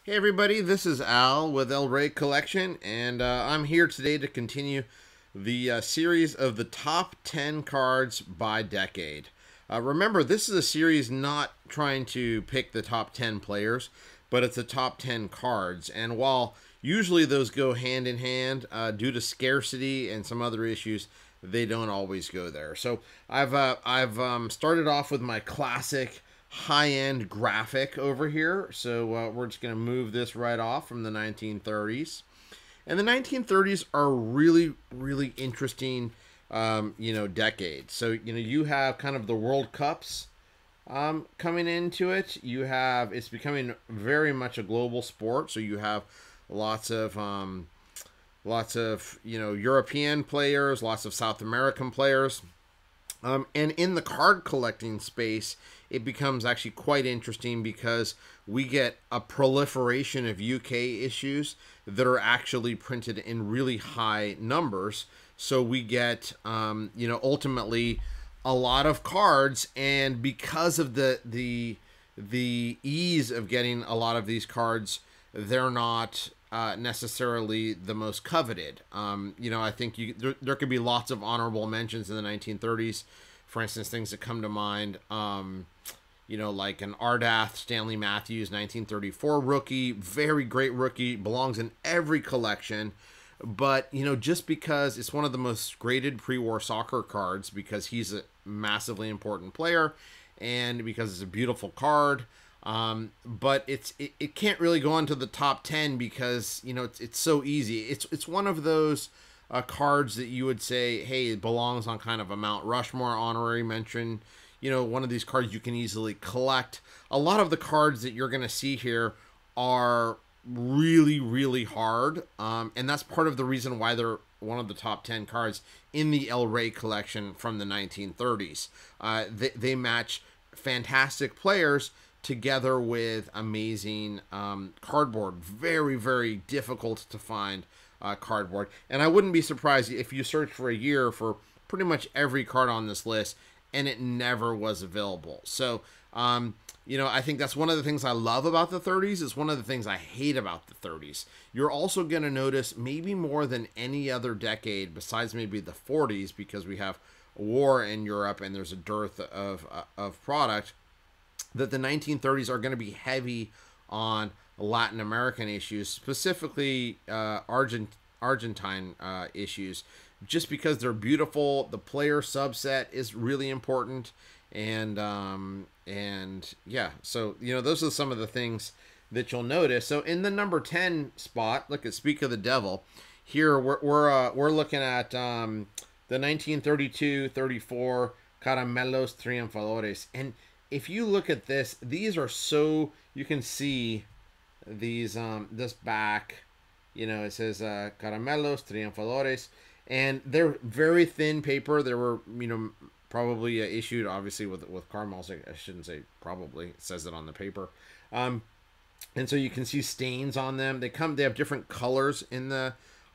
Hey everybody, this is Al with El Rey Collection, and I'm here today to continue the series of the top 10 cards by decade. Remember, this is a series not trying to pick the top 10 players, but it's the top 10 cards. And while usually those go hand in hand, due to scarcity and some other issues, they don't always go there. So I've started off with my classic high-end graphic over here. So we're just going to move this right off from the 1930s. And the 1930s are really, really interesting, decade. So, you have kind of the World Cups coming into it. It's becoming very much a global sport. So you have lots of European players, lots of South American players. And in the card collecting space, it becomes actually quite interesting because we get a proliferation of UK issues that are actually printed in really high numbers. So we get, ultimately a lot of cards, and because of the ease of getting a lot of these cards, they're not necessarily the most coveted. I think there could be lots of honorable mentions in the 1930s. For instance, things that come to mind, like an Ardath Stanley Matthews 1934 rookie, very great rookie, belongs in every collection. But, just because it's one of the most graded pre-war soccer cards, because he's a massively important player and because it's a beautiful card, but it can't really go into the top 10 because, it's so easy. It's one of those cards that you would say, hey, it belongs on kind of a Mount Rushmore honorary mention. One of these cards you can easily collect. A lot of the cards that you're going to see here are really, really hard. And that's part of the reason why they're one of the top 10 cards in the El Rey collection from the 1930s. They match fantastic players together with amazing cardboard. Very, very difficult to find cardboard. And I wouldn't be surprised if you search for a year for pretty much every card on this list and it never was available. So, I think that's one of the things I love about the 30s. It's one of the things I hate about the 30s. You're also going to notice, maybe more than any other decade besides maybe the 40s, because we have a war in Europe and there's a dearth of product, that the 1930s are going to be heavy on Latin American issues, specifically Argentine issues, just because they're beautiful. The player subset is really important, and yeah, so those are some of the things that you'll notice. So in the number 10 spot, look at Speak of the Devil. Here we're looking at the 1932-34 Caramelos Triunfadores, and if you look at this, these are so, you can see these this back, it says Caramelos Triunfadores, and they're very thin paper. They were probably issued obviously with caramels. I shouldn't say probably, it says it on the paper. And so you can see stains on them. They have different colors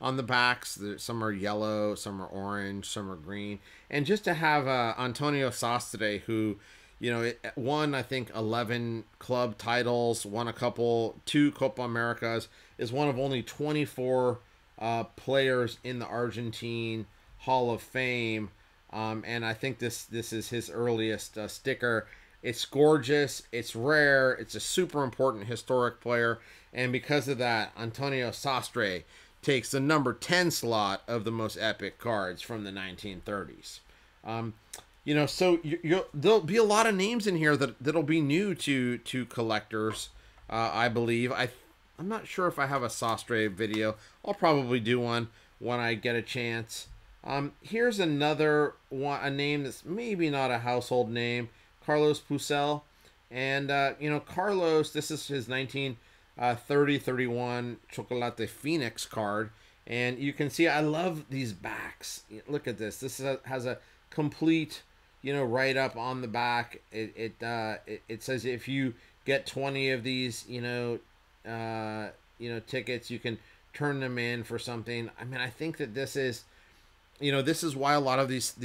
on the backs. Some are yellow, some are orange, some are green. And just to have Antonio Sastre, who won, I think, 11 club titles, won two Copa Americas, is one of only 24 players in the Argentine Hall of Fame. And I think this is his earliest sticker. It's gorgeous. It's rare. It's a super important historic player. And because of that, Antonio Sastre takes the number 10 slot of the most epic cards from the 1930s. So there'll be a lot of names in here that'll be new to collectors, I believe. I'm not sure if I have a Sastre video. I'll probably do one when I get a chance. Here's another one, a name that's maybe not a household name, Carlos Pucel. And, Carlos, this is his 1930-31 Chocolate Phoenix card. And you can see, I love these backs. Look at this. This has a complete, right up on the back. It says if you get 20 of these, tickets, you can turn them in for something. I mean, I think that this is, this is why a lot of these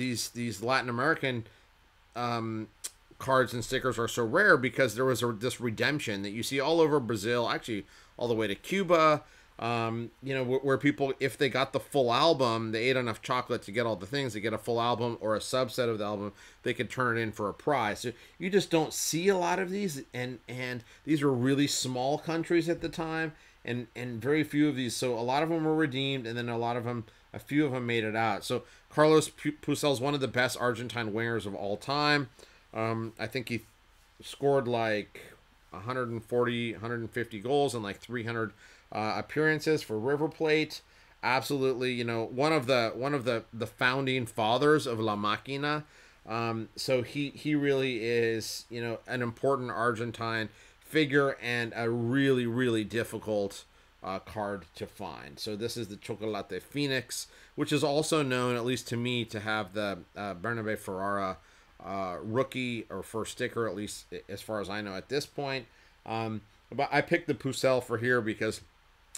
Latin American cards and stickers are so rare because there was this redemption that you see all over Brazil, actually all the way to Cuba. You know, where people, if they got the full album, they ate enough chocolate to get all the things, they get a full album or a subset of the album, they could turn it in for a prize. So you just don't see a lot of these, and these were really small countries at the time, and very few of these. So a lot of them were redeemed, and then a few of them made it out. So Carlos Pucel is one of the best Argentine wingers of all time. I think he scored like 140, 150 goals and like 300 appearances for River Plate. Absolutely, you know, one of the founding fathers of La Máquina. So he really is, you know, an important Argentine figure and a really, really difficult card to find. So this is the Chocolate Phoenix, which is also known, at least to me, to have the Burnaby Ferrara rookie or first sticker, at least as far as I know at this point. But I picked the Pucel for here because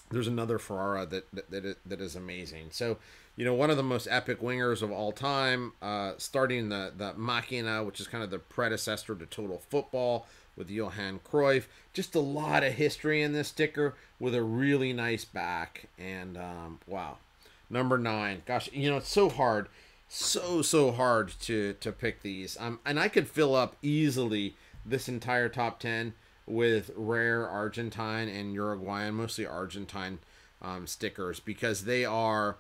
there's another Ferrara that is amazing. So, you know, one of the most epic wingers of all time, starting the Machina, which is kind of the predecessor to Total Football with Johan Cruyff. Just a lot of history in this sticker with a really nice back. And wow, number 9. Gosh, you know, it's so hard, so hard to pick these. And I could fill up easily this entire top 10 with rare Argentine and Uruguayan, mostly Argentine stickers, because they are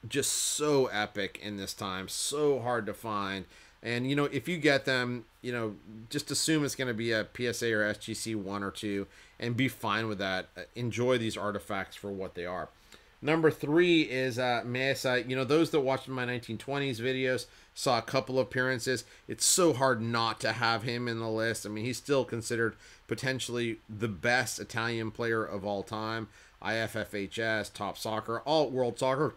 just so epic in this time, so hard to find. And, you know, if you get them, you know, just assume it's going to be a PSA or SGC 1 or 2 and be fine with that. Enjoy these artifacts for what they are. Number 3 is Mesa. You know, those that watched my 1920s videos saw a couple appearances. It's so hard not to have him in the list. I mean, he's still considered potentially the best Italian player of all time. IFFHS, Top Soccer, all World Soccer.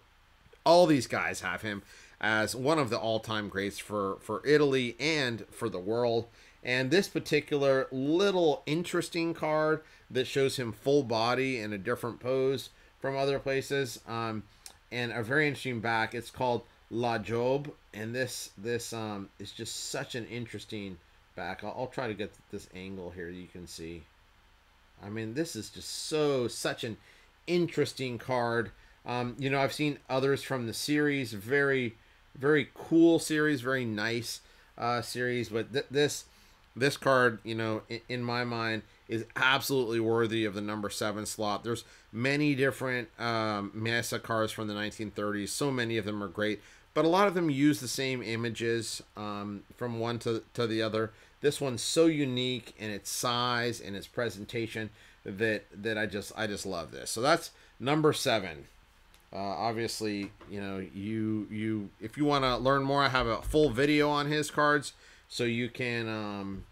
All these guys have him as one of the all-time greats for Italy and for the world. And this particular little interesting card that shows him full body in a different pose from other places, and a very interesting back. It's called La Jobe, and this is just such an interesting back. I'll try to get this angle here. You can see. I mean, this is just such an interesting card. You know, I've seen others from the series. Very, very cool series. Very nice series. But this card, you know, in my mind, is absolutely worthy of the number 7 slot. There's many different Mesa cards from the 1930s. So many of them are great, but a lot of them use the same images from one to the other. This one's so unique in its size and its presentation that I just love this. So that's number 7. Obviously, you know, you if you want to learn more, I have a full video on his cards, so you can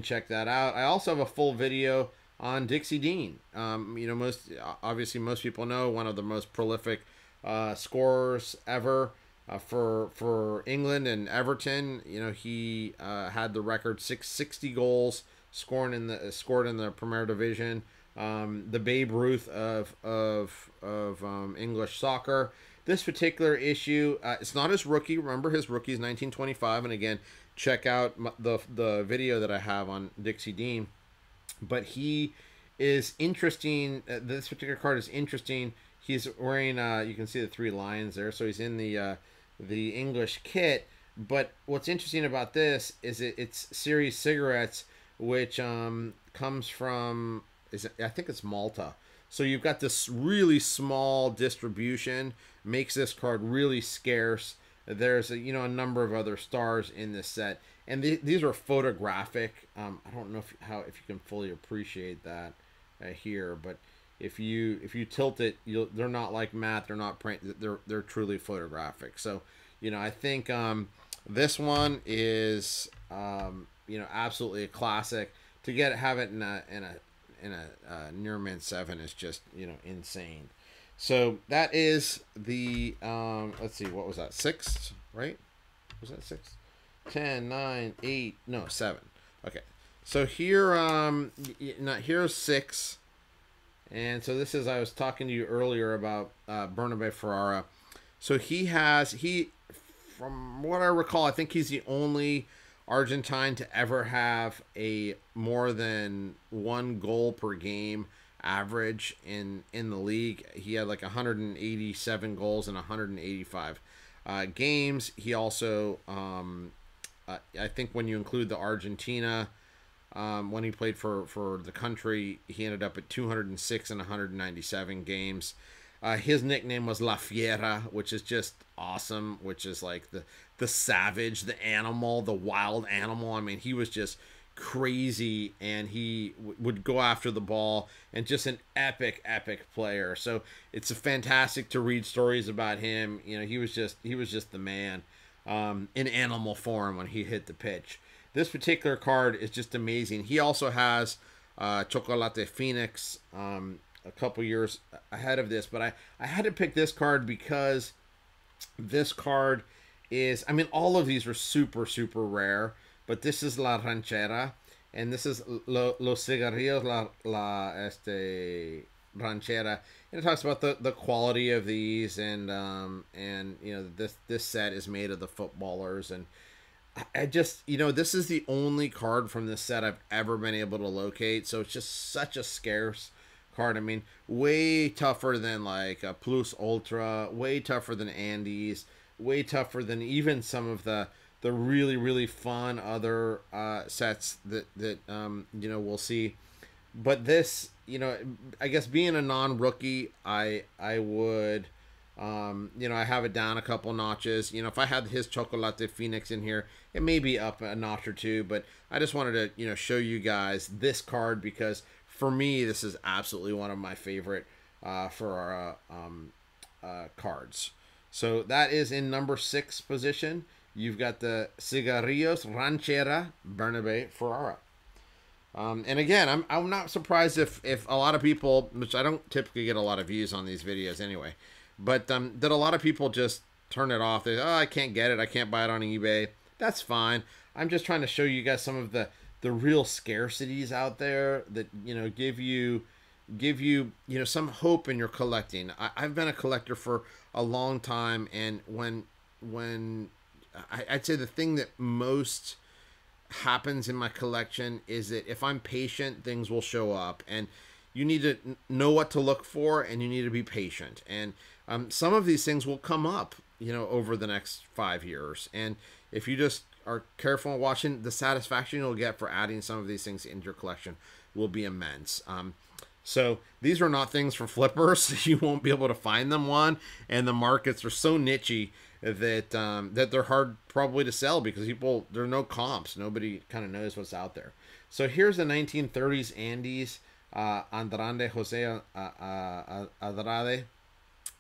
check that out. I also have a full video on Dixie Dean. You know, most people know one of the most prolific scorers ever for England and Everton. You know, he had the record 660 goals scored in the Premier Division. The Babe Ruth of English soccer. This particular issue, it's not his rookie. Remember, his rookie is 1925, and again, check out the video that I have on Dixie Dean. But he is interesting. This particular card is interesting. He's wearing, you can see the 3 lions there, so he's in the English kit. But what's interesting about this is it's Series cigarettes, which comes from, I think it's Malta. So you've got this really small distribution, makes this card really scarce. There's a number of other stars in this set, and these are photographic. I don't know if you can fully appreciate that here, but if you tilt it, they're not like matte. They're not print. They're truly photographic. So I think this one is absolutely a classic. To have it in a near mint 7 is just insane. So that is the let's see, what was that, 6, right? Was that 6? 10, 9, 8, no, 7. Okay, so here here's 6, and so this is, I was talking to you earlier about Burnaby Ferrara. So he from what I recall, I think he's the only Argentine to ever have a more than 1 goal per game average in the league. He had like 187 goals in 185 games. He also, I think when you include the Argentina, when he played for the country, he ended up at 206 in 197 games. His nickname was La Fiera, which is just awesome, which is like the savage, the animal, the wild animal. I mean, he was just crazy, and he would go after the ball, and just an epic player. So it's fantastic to read stories about him. You know, he was just the man in animal form when he hit the pitch. This particular card is just amazing. He also has Chocolate Phoenix a couple years ahead of this, but I had to pick this card because this card is, I mean, all of these are super rare, but this is La Ranchera, and this is Los Cigarrillos la Ranchera, and it talks about the quality of these, and you know, this set is made of the footballers, and I just, you know, this is the only card from this set I've ever been able to locate, so it's just such a scarce card. I mean, way tougher than like a Plus Ultra, way tougher than Andes, way tougher than even some of the really fun other sets that you know, we'll see. But this, you know, I guess being a non-rookie, I would, you know, I have it down a couple notches. You know, if I had his Chocolate Phoenix in here, it may be up a notch or two, but I just wanted to, you know, show you guys this card because for me, this is absolutely one of my favorite for our cards. So that is in number 6 position. You've got the Cigarrillos Ranchera Burnaby Ferrara. And again, I'm not surprised if a lot of people, which I don't typically get a lot of views on these videos anyway, but that a lot of people just turn it off. They say, oh, I can't get it. I can't buy it on eBay. That's fine. I'm just trying to show you guys some of the real scarcities out there that, you know, give you you know, some hope in your collecting. I've been a collector for a long time, and when I'd say the thing that most happens in my collection is that if I'm patient, things will show up, and you need to know what to look for, and you need to be patient. And some of these things will come up, you know, over the next 5 years, and if you just are careful in watching, the satisfaction you'll get for adding some of these things into your collection will be immense. So these are not things for flippers. You won't be able to find them one, and the markets are so nichey that that they're hard probably to sell because there are no comps. Nobody kind of knows what's out there. So here's the 1930s Andes, Andrade Jose Andrade,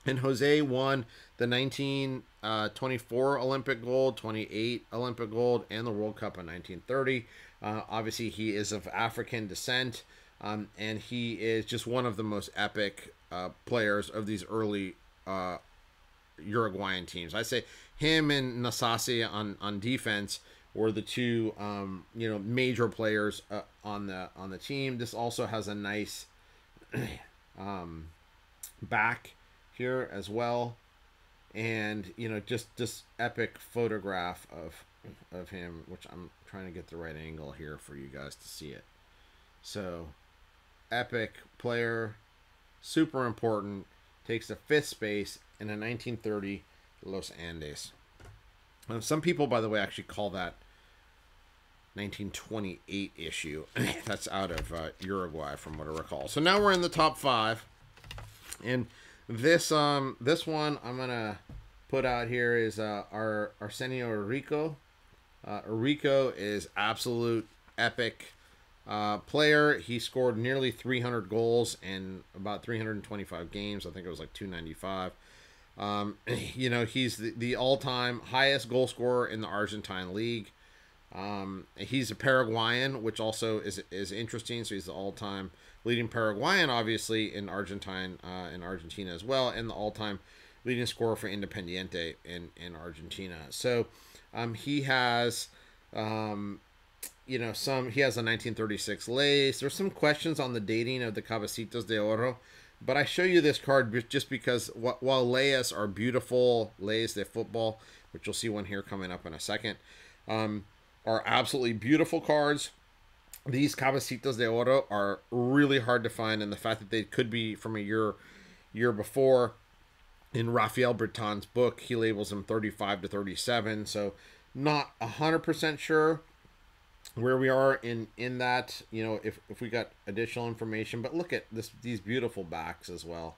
and Jose won the 1924 Olympic gold, 28 Olympic gold, and the World Cup in 1930. Obviously, he is of African descent, and he is just one of the most epic players of these early Uruguayan teams. I say him and Nasasi on defense were the two you know, major players on the team. This also has a nice back here as well, and you know, just this epic photograph of him, which I'm trying to get the right angle here for you guys to see it. So epic player, super important, takes the 5th space in a 1930 Los Andes. Some people, by the way, actually call that 1928 issue. That's out of Uruguay, from what I recall. So now we're in the top 5, and this one I'm gonna put out here is our Arsenio Rico. Rico is absolute epic player. He scored nearly 300 goals in about 325 games. I think it was like 295. You know, he's the all-time highest goal scorer in the Argentine league. He's a Paraguayan, which also is interesting. So he's the all-time leading Paraguayan, obviously, in Argentina as well, and the all-time leading scorer for Independiente in Argentina. So he has you know, he has a 1936 lace. There's some questions on the dating of the Cabecitas de Oro, but I show you this card just because while layas are beautiful, layas de football, which you'll see one here coming up in a second, are absolutely beautiful cards. These Cabecitas de Oro are really hard to find, and the fact that they could be from a year before, in Raphael Breton's book, he labels them 35 to 37, so not 100% sure where we are in that, if we got additional information. But look at these beautiful backs as well.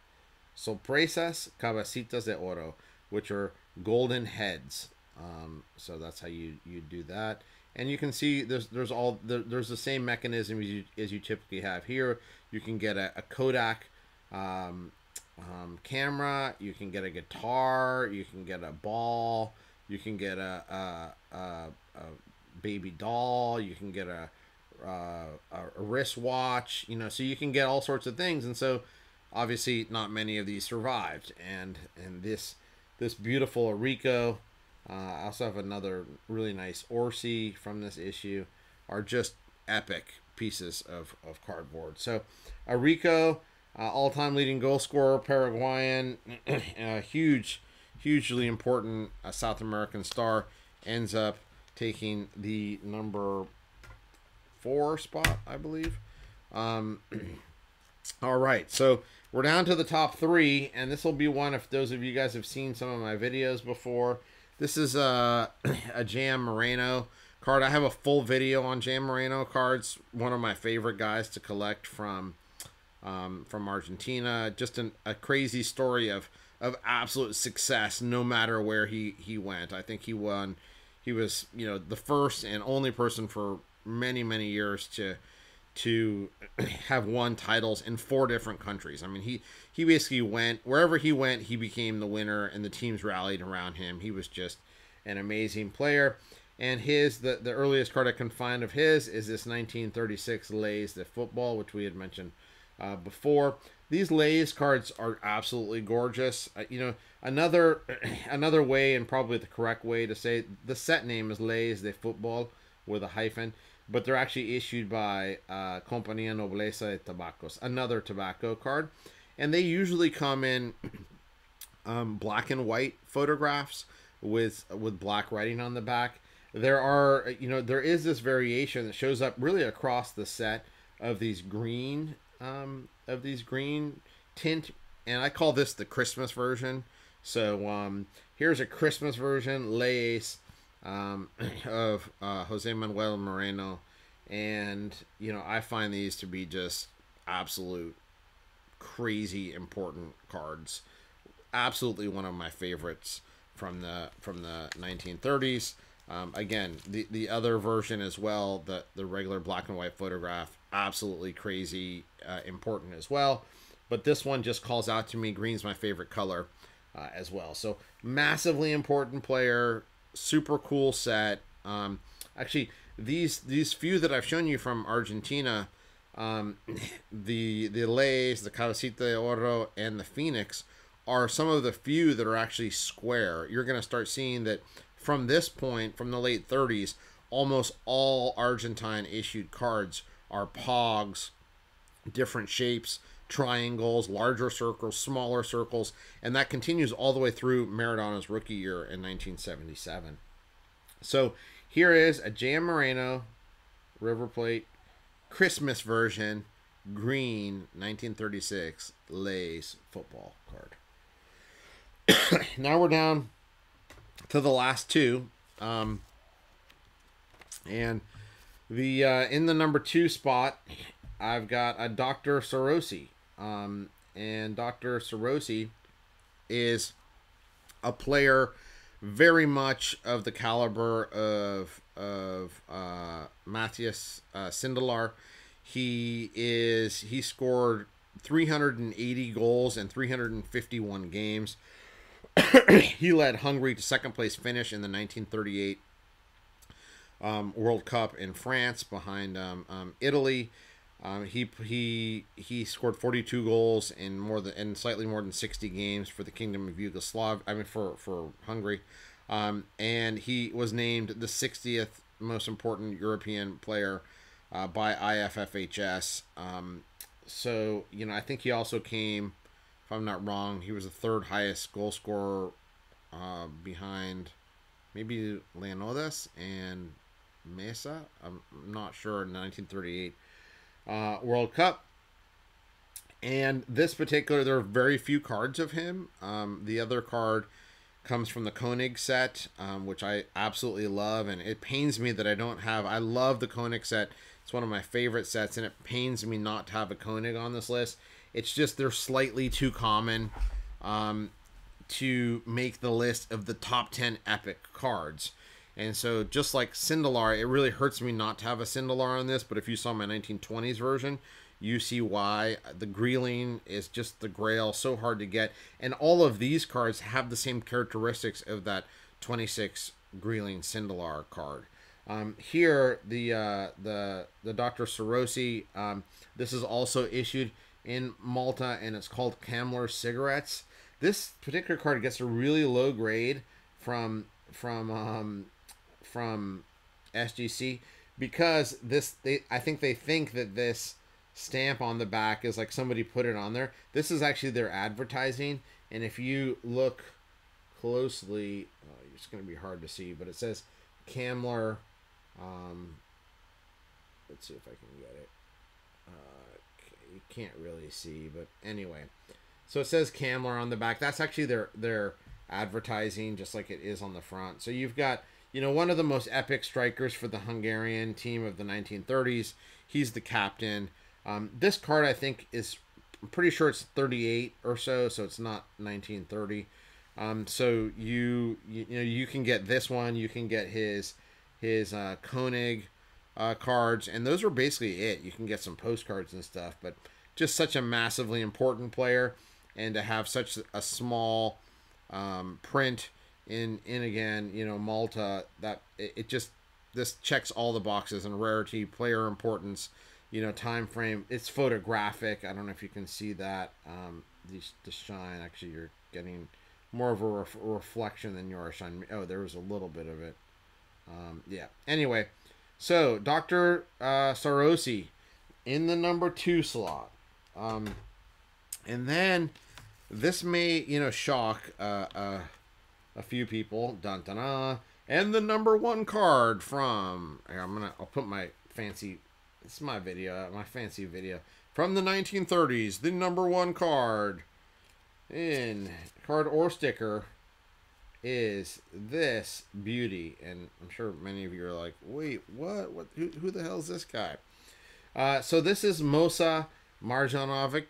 Sorpresas Cabecitas de Oro, which are golden heads. So that's how you do that. And you can see there's the same mechanism as you typically have here. You can get a Kodak camera, you can get a guitar, you can get a ball, you can get a baby doll, you can get a wristwatch, so you can get all sorts of things. And so obviously not many of these survived, and this beautiful rico, I also have another really nice Orsi from this issue, are just epic pieces of cardboard. So a rico, all-time leading goal scorer, Paraguayan, hugely important South American star, ends up taking the number 4 spot, I believe. All right, so we're down to the top 3, and this will be one, if those of you guys have seen some of my videos before. This is a Jam Moreno card. I have a full video on Jam Moreno cards. One of my favorite guys to collect from Argentina. Just a crazy story of absolute success, no matter where he went. I think he won. He was, the first and only person for many years to have won titles in 4 different countries. I mean, he basically went wherever he went, he became the winner, and the teams rallied around him. He was just an amazing player. And the earliest card I can find of his is this 1936 Lays de Football, which we had mentioned before. These Lays cards are absolutely gorgeous. Another way, and probably the correct way to say, the set name is Lays de Football with a hyphen, but they're actually issued by Compañía Nobleza de Tabacos, another tobacco card. And they usually come in black and white photographs with black writing on the back. There is this variation that shows up really across the set of these green tint, and I call this the Christmas version. So here's a Christmas version, Lays, of Jose Manuel Moreno, and I find these to be just absolute crazy important cards. Absolutely one of my favorites from the 1930s. Again, the other version as well, the regular black and white photograph, absolutely crazy important as well. But this one just calls out to me. Green's my favorite color as well. So massively important player, super cool set. Actually, these few that I've shown you from Argentina, the Lays, the Cabecita de Oro, and the Phoenix are some of the few that are actually square. You're going to start seeing that from this point, from the late 30s, almost all Argentine issued cards are pogs, different shapes, triangles, larger circles, smaller circles, and that continues all the way through Maradona's rookie year in 1977. So here is a Jam Moreno River Plate Christmas version, green 1936 Lays football card. Now we're down to the last 2, and the in the number 2 spot, I've got a Dr. Sorosi, and Dr. Sorosi is a player very much of the caliber of Matthias Sindelar. He scored 380 goals in 351 games. He led Hungary to second place finish in the 1938 World Cup in France behind Italy. He scored 42 goals in slightly more than 60 games for the Kingdom of Yugoslavia. I mean for Hungary, and he was named the 60th most important European player by IFFHS. So I think he also came, if I'm not wrong, he was the 3rd highest goal scorer behind maybe Leonidas and Mesa. I'm not sure. 1938 World Cup. And this particular, there are very few cards of him. The other card comes from the Koenig set, which I absolutely love, and it pains me that I don't have. I love the Koenig set. It's one of my favorite sets, and it pains me not to have a Koenig on this list. It's just they're slightly too common to make the list of the top 10 epic cards. And so just like Sindelar, it really hurts me not to have a Sindelar on this, but if you saw my 1920s version, you see why. The Greeling is just the grail, so hard to get. And all of these cards have the same characteristics of that 26 Greeling Sindelar card. Here, the Dr. Sorosi, this is also issued in Malta, and it's called Camler Cigarettes. This particular card gets a really low grade from SGC because I think they think that this stamp on the back is like somebody put it on there. This is actually their advertising, and if you look closely, it's going to be hard to see, but it says Camler. Let's see if I can get it. Okay, you can't really see, but anyway. So it says Camler on the back. That's actually their advertising, just like it is on the front. So you've got, one of the most epic strikers for the Hungarian team of the 1930s. He's the captain. This card, I think, I'm pretty sure it's 38 or so it's not 1930. So you can get this one. You can get his Koenig cards, and those are basically it. You can get some postcards and stuff, but just such a massively important player, and to have such a small print in again, Malta, that it just, this checks all the boxes, and rarity, player importance, time frame. It's photographic. I don't know if you can see that. The shine, actually, you're getting more of a reflection than your shine. Oh, there was a little bit of it. Yeah. Anyway, so Dr. Sorosi in the number 2 slot. And then this may, shock a few people. Dun dun dun. And the number 1 card from, I'll put my fancy, this is my video, my fancy video from the 1930s. The number 1 card in card or sticker is this beauty, and I'm sure many of you are like, wait, what? Who the hell is this guy? So this is Marko Marjanovic.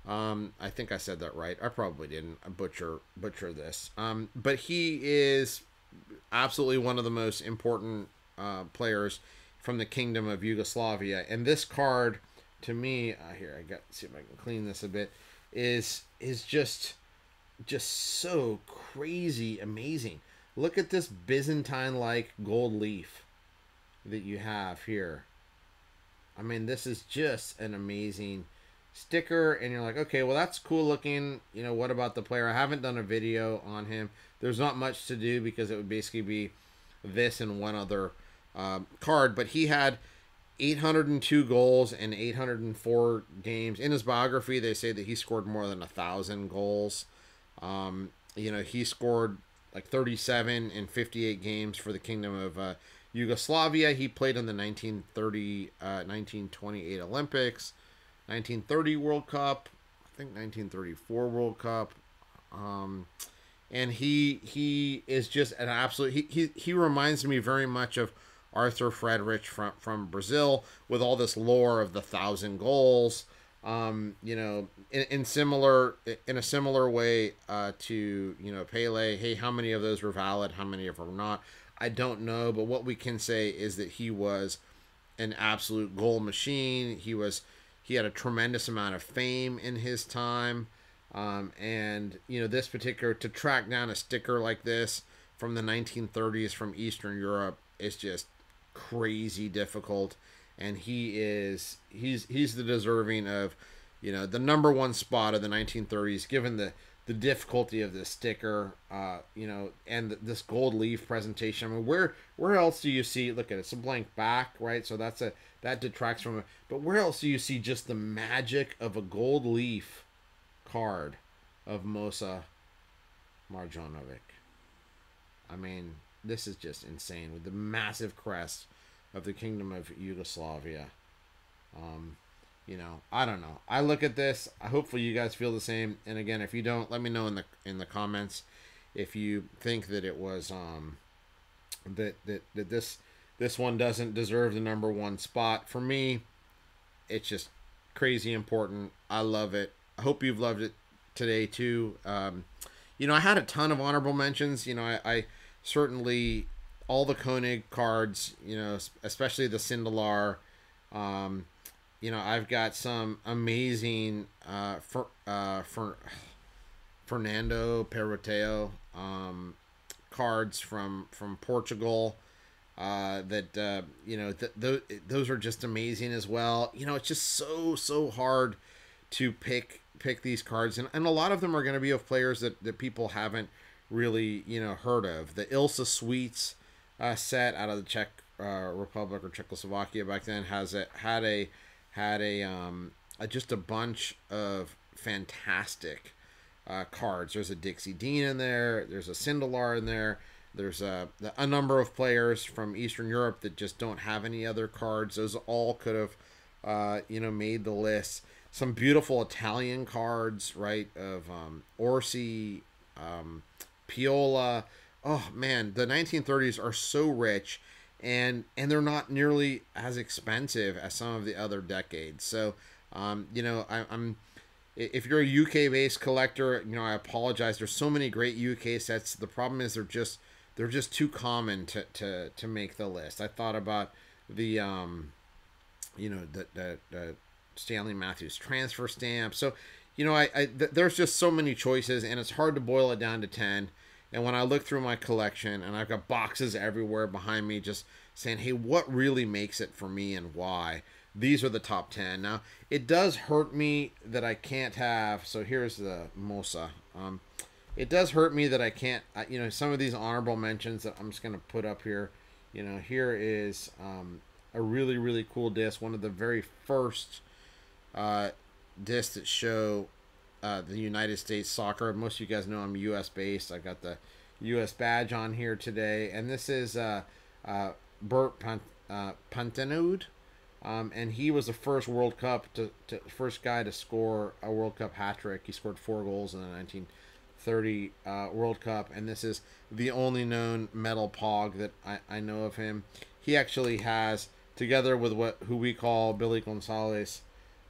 I think I said that right. I probably didn't. I butcher this. But he is absolutely one of the most important players from the Kingdom of Yugoslavia. And this card, to me, here, see if I can clean this a bit, is just so crazy amazing. Look at this Byzantine-like gold leaf that you have here. I mean, this is just an amazing sticker, and you're like, okay, well, that's cool looking. What about the player? I haven't done a video on him. There's not much to do because it would basically be this and one other card, but he had 802 goals in 804 games. In his biography, they say that he scored more than 1,000 goals. He scored like 37 in 58 games for the Kingdom of Yugoslavia. He played in the 1928 Olympics, 1930 World Cup, I think 1934 World Cup. And he is just an absolute, he reminds me very much of Arthur Friedrich from Brazil, with all this lore of the 1,000 goals. In a similar way to Pele. Hey, how many of those were valid? How many of them were not? I don't know, but what we can say is that he was an absolute goal machine. He had a tremendous amount of fame in his time, and this particular, to track down a sticker like this from the 1930s from Eastern Europe is just crazy difficult. And he's the deserving of, the number 1 spot of the 1930s, given the difficulty of this sticker, and this gold leaf presentation. I mean, where else do you see? Look at it, it's a blank back, right? So that detracts from it. But where else do you see just the magic of a gold leaf card of Marko Marjanovic? I mean, this is just insane with the massive crest of the Kingdom of Yugoslavia. You know, I don't know. I look at this. Hopefully, you guys feel the same. And again, if you don't, let me know in the comments if you think that it was that this one doesn't deserve the #1 spot. For me, it's just crazy important. I love it. I hope you've loved it today too. You know, I had a ton of honorable mentions. You know, I certainly, all the Koenig cards, you know, especially the Sindelar. You know, I've got some amazing Fernando Perroteo cards from Portugal that you know, those are just amazing as well. You know, it's just so hard to pick these cards, and a lot of them are going to be of players that people haven't really, you know, heard of. The Ilsa Sweets set out of the Czech Republic or Czechoslovakia back then had just a bunch of fantastic cards. There's a Dixie Dean in there. There's a Sindelar in there. There's a number of players from Eastern Europe that just don't have any other cards. Those all could have, you know, made the list. Some beautiful Italian cards, right, of Orsi, Piola. Oh man, the 1930s are so rich, and they're not nearly as expensive as some of the other decades. So, you know, I'm if you're a UK based collector, you know, I apologize. There's so many great UK sets. The problem is they're just too common to make the list. I thought about the you know, the Stanley Matthews transfer stamp. So, you know, there's just so many choices, and it's hard to boil it down to 10. And when I look through my collection, and I've got boxes everywhere behind me just saying, hey, what really makes it for me and why? These are the top 10. Now, it does hurt me that I can't have, so here's the Mosa. It does hurt me that I can't, you know, some of these honorable mentions that I'm just going to put up here. You know, here is a really cool disc, one of the very first discs that show the United States soccer. Most of you guys know I'm U.S. based. I got the U.S. badge on here today, and this is Bert Pantenud, and he was the first World Cup first guy to score a World Cup hat trick. He scored 4 goals in the 1930 World Cup, and this is the only known metal pog that I know of him. He actually has, together with who we call Billy Gonzalez,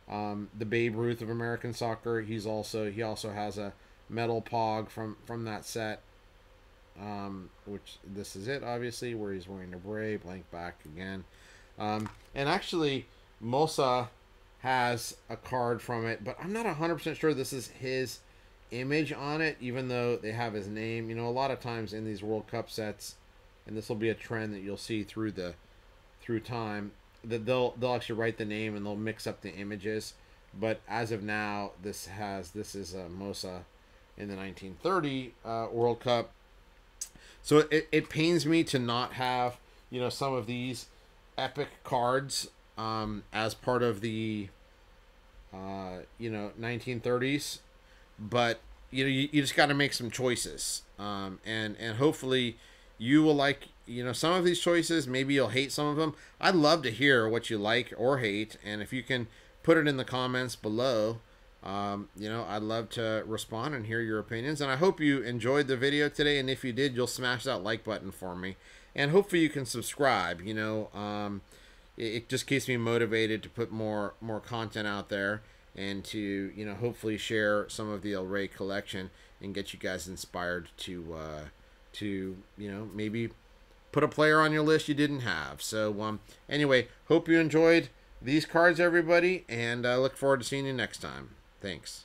the Babe Ruth of American soccer. He also has a metal pog from that set, which this is it, obviously, where he's wearing a beret, blank back again. And actually, Mosa has a card from it, but I'm not 100% sure this is his image on it, even though they have his name. You know, a lot of times in these World Cup sets, and this will be a trend that you'll see through time, that they'll actually write the name and they'll mix up the images. But as of now, this is Mosa in the 1930 World Cup. So it pains me to not have, you know, some of these epic cards as part of the you know, 1930s. But you know, you just got to make some choices, and hopefully you will like, you know, some of these choices. Maybe you'll hate some of them. I'd love to hear what you like or hate, and if you can put it in the comments below, you know, I'd love to respond and hear your opinions. And I hope you enjoyed the video today, and if you did, you'll smash that like button for me, and hopefully you can subscribe. You know, it just keeps me motivated to put more content out there, and to, you know, hopefully share some of the El Rey collection and get you guys inspired to you know, maybe put a player on your list you didn't have. So anyway, hope you enjoyed these cards, everybody, and I look forward to seeing you next time. Thanks.